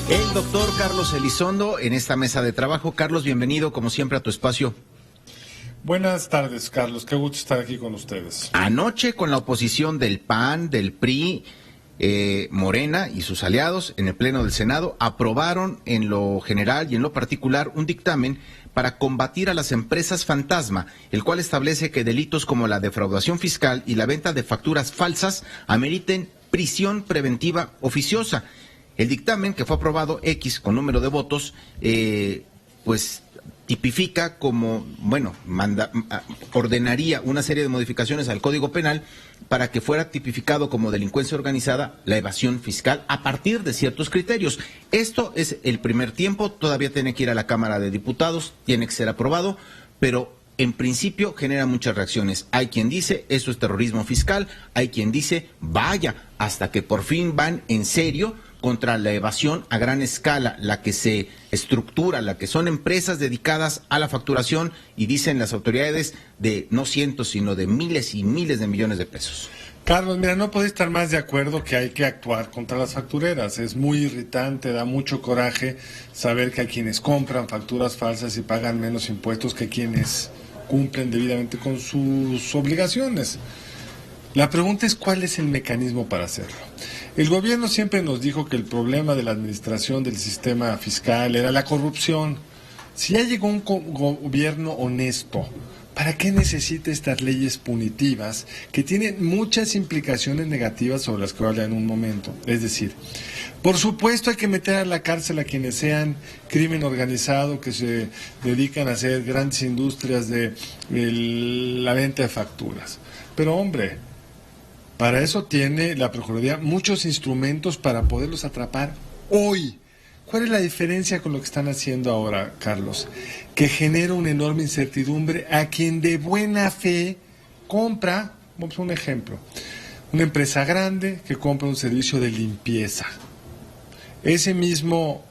El doctor Carlos Elizondo en esta mesa de trabajo. Carlos, bienvenido como siempre a tu espacio. Buenas tardes, Carlos. Qué gusto estar aquí con ustedes. Anoche, con la oposición del PAN, del PRI, Morena y sus aliados en el Pleno del Senado, aprobaron en lo general y en lo particular un dictamen para combatir a las empresas fantasma, el cual establece que delitos como la defraudación fiscal y la venta de facturas falsas ameriten prisión preventiva oficiosa. El dictamen, que fue aprobado con número de votos, pues tipifica como, ordenaría una serie de modificaciones al Código Penal para que fuera tipificado como delincuencia organizada la evasión fiscal a partir de ciertos criterios. Esto es el primer tiempo, todavía tiene que ir a la Cámara de Diputados, tiene que ser aprobado, pero en principio genera muchas reacciones. Hay quien dice, eso es terrorismo fiscal, hay quien dice, vaya, hasta que por fin van en serio contra la evasión a gran escala, la que se estructura, la que son empresas dedicadas a la facturación, y dicen las autoridades de no cientos, sino de miles y miles de millones de pesos. Carlos, mira, no puedo estar más de acuerdo que hay que actuar contra las factureras. Es muy irritante, da mucho coraje saber que hay quienes compran facturas falsas y pagan menos impuestos que quienes cumplen debidamente con sus obligaciones. La pregunta es cuál es el mecanismo para hacerlo. El gobierno siempre nos dijo que el problema de la administración del sistema fiscal era la corrupción. Si ya llegó un gobierno honesto, ¿para qué necesita estas leyes punitivas que tienen muchas implicaciones negativas sobre las que voy a hablar en un momento? Es decir, por supuesto hay que meter a la cárcel a quienes sean crimen organizado, que se dedican a hacer grandes industrias de la venta de facturas. Pero hombre, para eso tiene la Procuraduría muchos instrumentos para poderlos atrapar hoy. ¿Cuál es la diferencia con lo que están haciendo ahora, Carlos? Que genera una enorme incertidumbre a quien de buena fe compra, vamos a un ejemplo, una empresa grande que compra un servicio de limpieza. Ese mismo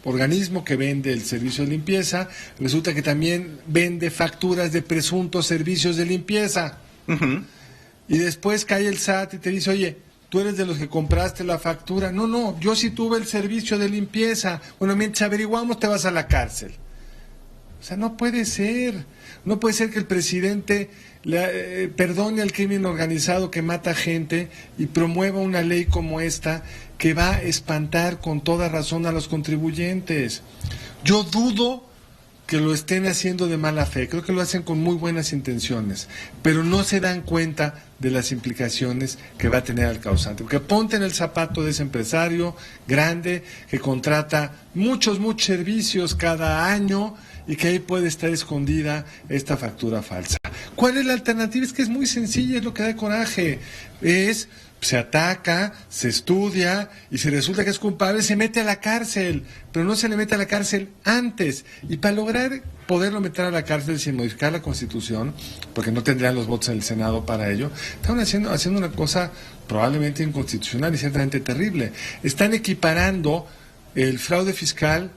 organismo que vende el servicio de limpieza resulta que también vende facturas de presuntos servicios de limpieza. Uh-huh. Y después cae el SAT y te dice, oye, tú eres de los que compraste la factura. No, yo sí tuve el servicio de limpieza. Bueno, mientras averiguamos te vas a la cárcel. O sea, no puede ser. No puede ser que el presidente perdone al crimen organizado que mata gente y promueva una ley como esta que va a espantar con toda razón a los contribuyentes. Yo dudo que lo estén haciendo de mala fe, creo que lo hacen con muy buenas intenciones, pero no se dan cuenta de las implicaciones que va a tener al causante. Porque ponte en el zapato de ese empresario grande que contrata muchos servicios cada año y que ahí puede estar escondida esta factura falsa. ¿Cuál es la alternativa? Es que es muy sencilla, es lo que da coraje. Se ataca, se estudia y si resulta que es culpable se mete a la cárcel, pero no se le mete a la cárcel antes. Y para lograr poderlo meter a la cárcel sin modificar la Constitución, porque no tendrían los votos en el Senado para ello, están haciendo una cosa probablemente inconstitucional y ciertamente terrible. Están equiparando el fraude fiscal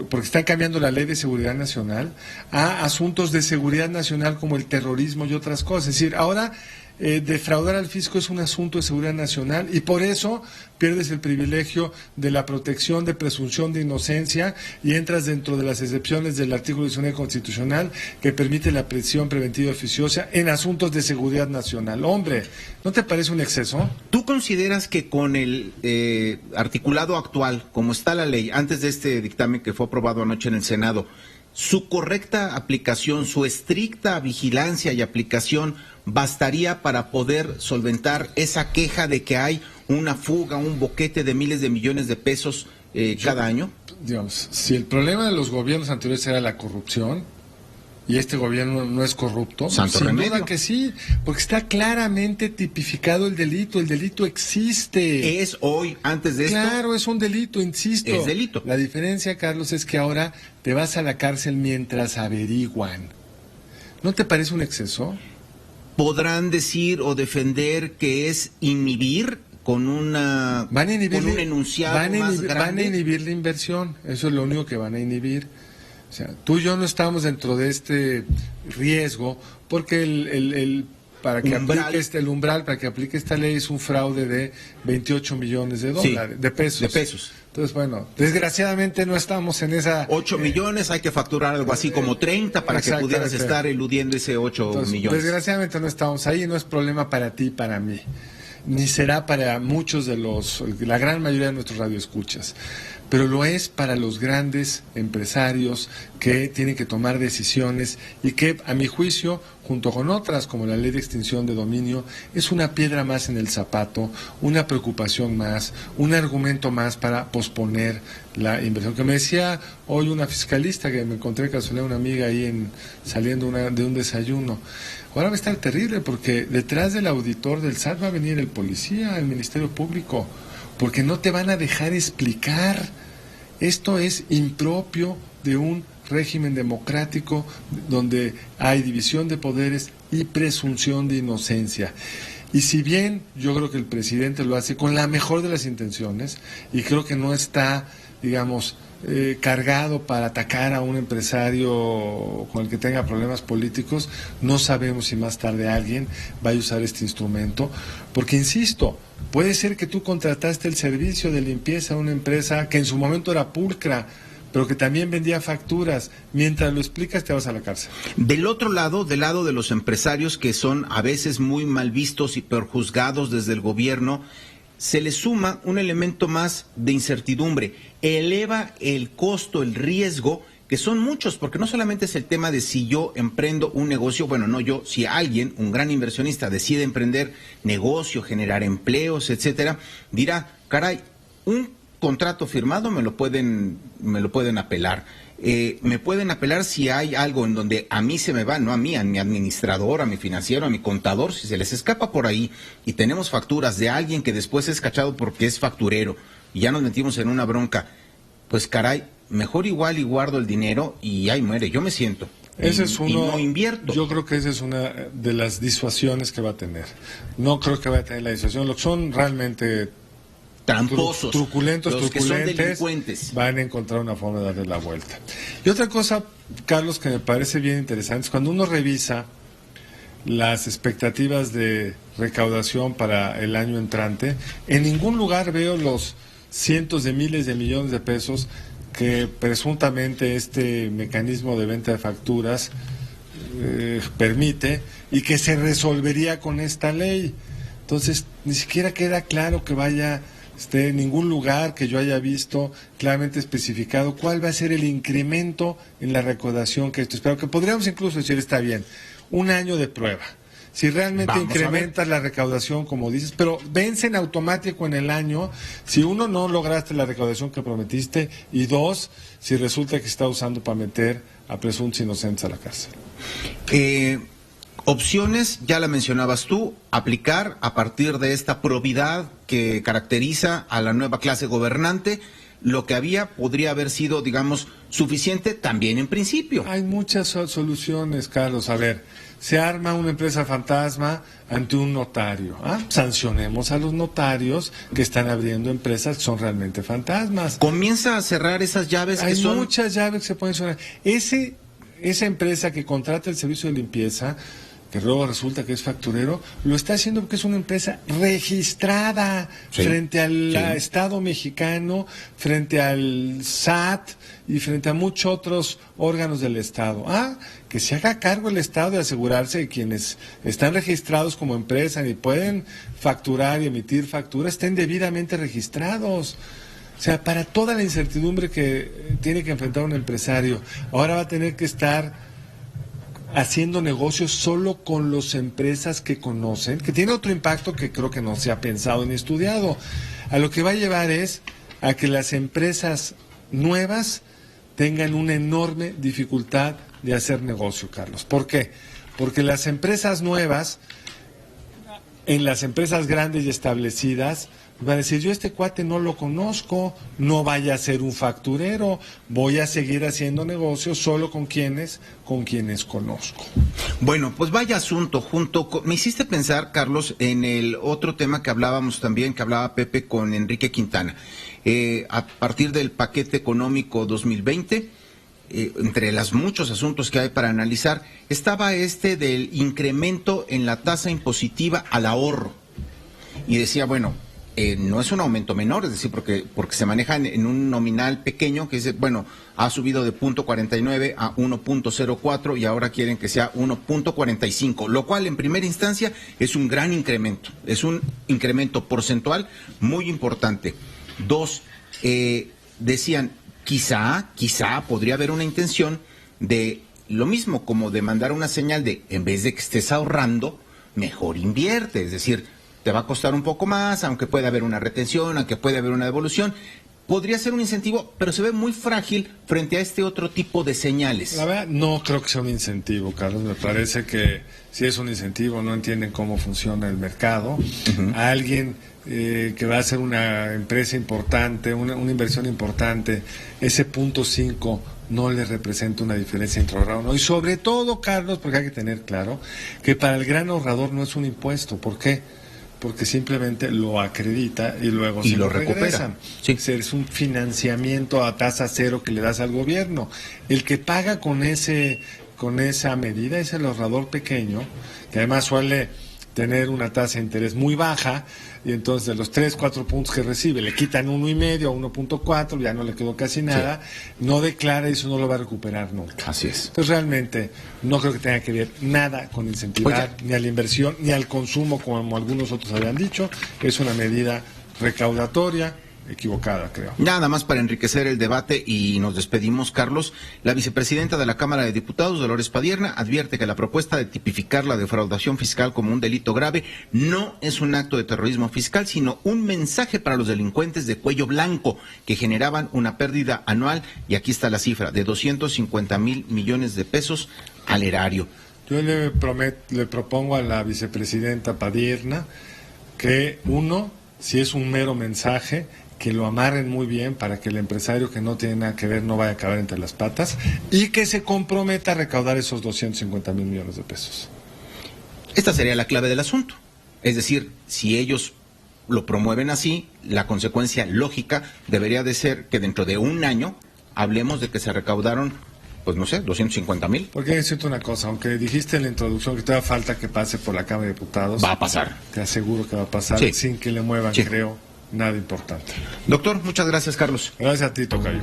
porque están cambiando la Ley de Seguridad Nacional, a asuntos de seguridad nacional como el terrorismo y otras cosas. Es decir, ahora defraudar al fisco es un asunto de seguridad nacional y por eso pierdes el privilegio de la protección de presunción de inocencia y entras dentro de las excepciones del artículo 19 constitucional que permite la prisión preventiva oficiosa en asuntos de seguridad nacional. Hombre, ¿no te parece un exceso? ¿Tú consideras que con el articulado actual, como está la ley, antes de este dictamen que fue aprobado anoche en el Senado, su correcta aplicación, su estricta vigilancia y aplicación bastaría para poder solventar esa queja de que hay una fuga, un boquete de miles de millones de pesos cada año? Digamos, si el problema de los gobiernos anteriores era la corrupción, y este gobierno no es corrupto, sin duda que sí, porque está claramente tipificado el delito existe. ¿Es hoy, antes de esto? Claro, es un delito, insisto. Es delito. La diferencia, Carlos, es que ahora te vas a la cárcel mientras averiguan. ¿No te parece un exceso? ¿Podrán decir o defender que es inhibir con un enunciado más grande? Van a inhibir la inversión, eso es lo único que van a inhibir. O sea, tú y yo no estamos dentro de este riesgo porque para que aplique el umbral para que aplique esta ley es un fraude de 28 millones de dólares, de pesos. Entonces, bueno, desgraciadamente no estamos en esa... 8 millones, hay que facturar algo así como 30 para que pudieras estar eludiendo ese 8 millones. Desgraciadamente no estamos ahí, no es problema para ti y para mí, ni será para muchos la gran mayoría de nuestros radioescuchas, pero lo es para los grandes empresarios que tienen que tomar decisiones y que, a mi juicio, junto con otras como la ley de extinción de dominio, es una piedra más en el zapato, una preocupación más, un argumento más para posponer la inversión. Que me decía hoy una fiscalista que me encontré casualidad, una amiga ahí saliendo de un desayuno. Ahora va a estar terrible porque detrás del auditor del SAT va a venir el policía, el Ministerio Público, porque no te van a dejar explicar. Esto es impropio de un régimen democrático donde hay división de poderes y presunción de inocencia. Y si bien yo creo que el presidente lo hace con la mejor de las intenciones y creo que no está, digamos, cargado para atacar a un empresario con el que tenga problemas políticos, no sabemos si más tarde alguien va a usar este instrumento, porque insisto, puede ser que tú contrataste el servicio de limpieza a una empresa que en su momento era pulcra, pero que también vendía facturas. Mientras lo explicas te vas a la cárcel. Del otro lado, del lado de los empresarios que son a veces muy mal vistos y perjuzgados desde el gobierno, se le suma un elemento más de incertidumbre, eleva el costo, el riesgo, que son muchos, porque no solamente es el tema de si yo emprendo un negocio, bueno, no yo, si alguien, un gran inversionista, decide emprender negocio, generar empleos, etcétera, dirá, caray, un contrato firmado me lo pueden apelar. Me pueden apelar si hay algo en donde a mí se me va, no a mí, a mi administrador, a mi financiero, a mi contador, si se les escapa por ahí y tenemos facturas de alguien que después es cachado porque es facturero y ya nos metimos en una bronca, pues caray, mejor igual y guardo el dinero y ahí muere, yo me siento. Ese es uno, y no invierto. Yo creo que esa es una de las disuasiones que va a tener. No creo que vaya a tener la disuasión, lo que son realmente tramposos, truculentos, que son delincuentes, van a encontrar una forma de darle la vuelta. Y otra cosa, Carlos, que me parece bien interesante, es cuando uno revisa las expectativas de recaudación para el año entrante, en ningún lugar veo los cientos de miles de millones de pesos que presuntamente este mecanismo de venta de facturas permite y que se resolvería con esta ley. Entonces, ni siquiera queda claro que vaya en ningún lugar que yo haya visto claramente especificado cuál va a ser el incremento en la recaudación que esto espero, que podríamos incluso decir, está bien, un año de prueba. Si realmente incrementas la recaudación, como dices, pero vence en automático en el año, si uno, no lograste la recaudación que prometiste, y dos, si resulta que está usando para meter a presuntos inocentes a la cárcel. Opciones, ya la mencionabas tú, aplicar a partir de esta probidad que caracteriza a la nueva clase gobernante, lo que podría haber sido, digamos, suficiente también en principio. Hay muchas soluciones, Carlos. A ver, se arma una empresa fantasma ante un notario. Sancionemos a los notarios que están abriendo empresas que son realmente fantasmas. Comienza a cerrar esas llaves que son... Hay muchas llaves que se pueden cerrar. Esa empresa que contrata el servicio de limpieza, que luego resulta que es facturero, lo está haciendo porque es una empresa registrada frente al Estado mexicano, frente al SAT y frente a muchos otros órganos del Estado. Que se haga cargo el Estado de asegurarse de quienes están registrados como empresa y pueden facturar y emitir facturas estén debidamente registrados. O sea, para toda la incertidumbre que tiene que enfrentar un empresario, ahora va a tener que estar haciendo negocios solo con las empresas que conocen, que tiene otro impacto que creo que no se ha pensado ni estudiado. A lo que va a llevar es a que las empresas nuevas tengan una enorme dificultad de hacer negocio, Carlos. ¿Por qué? Porque las empresas nuevas, en las empresas grandes y establecidas, va a decir, yo este cuate no lo conozco, no vaya a ser un facturero, voy a seguir haciendo negocios solo con quienes conozco. Bueno, pues vaya asunto, me hiciste pensar, Carlos, en el otro tema que hablábamos también, que hablaba Pepe con Enrique Quintana. A partir del paquete económico 2020, entre los muchos asuntos que hay para analizar, estaba del incremento en la tasa impositiva al ahorro. Y decía, bueno, no es un aumento menor, es decir, porque se maneja en un nominal pequeño que es, bueno, ha subido de 0.49 a 1.04 y ahora quieren que sea 1.45, lo cual en primera instancia es un gran incremento, es un incremento porcentual muy importante. Dos, decían, quizá podría haber una intención de lo mismo, como de mandar una señal de, en vez de que estés ahorrando, mejor invierte, es decir, te va a costar un poco más, aunque puede haber una retención, aunque puede haber una devolución. Podría ser un incentivo, pero se ve muy frágil frente a este otro tipo de señales. La verdad, no creo que sea un incentivo, Carlos. Me parece que si es un incentivo, no entienden cómo funciona el mercado. A alguien que va a ser una empresa importante, una inversión importante, ese 0.5 no le representa una diferencia entre ahorrar o no. Y sobre todo, Carlos, porque hay que tener claro que para el gran ahorrador no es un impuesto. ¿Por qué? Porque simplemente lo acredita y luego se lo recupera. Sí. Es un financiamiento a tasa cero que le das al gobierno. El que paga con esa medida es el ahorrador pequeño, que además suele tener una tasa de interés muy baja, y entonces de los 3, 4 puntos que recibe, le quitan 1,5 a 1.4, ya no le quedó casi nada, no declara y eso no lo va a recuperar nunca. Así es. Entonces realmente no creo que tenga que ver nada con incentivar ni a la inversión ni al consumo, como algunos otros habían dicho. Es una medida recaudatoria equivocada, creo. Nada más para enriquecer el debate y nos despedimos, Carlos. La vicepresidenta de la Cámara de Diputados, Dolores Padierna, advierte que la propuesta de tipificar la defraudación fiscal como un delito grave no es un acto de terrorismo fiscal, sino un mensaje para los delincuentes de cuello blanco que generaban una pérdida anual, y aquí está la cifra, de 250,000 millones de pesos al erario. Yo le propongo a la vicepresidenta Padierna que, uno, si es un mero mensaje, que lo amarren muy bien para que el empresario que no tiene nada que ver no vaya a acabar entre las patas, y que se comprometa a recaudar esos 250,000 millones de pesos. Esta sería la clave del asunto. Es decir, si ellos lo promueven así, la consecuencia lógica debería de ser que dentro de un año hablemos de que se recaudaron, pues no sé, 250,000. Porque decirte una cosa, aunque dijiste en la introducción que todavía falta que pase por la Cámara de Diputados, va a pasar. Te aseguro que va a pasar, sin que le muevan, creo, nada importante. Doctor, muchas gracias, Carlos. Gracias a ti, tocayo.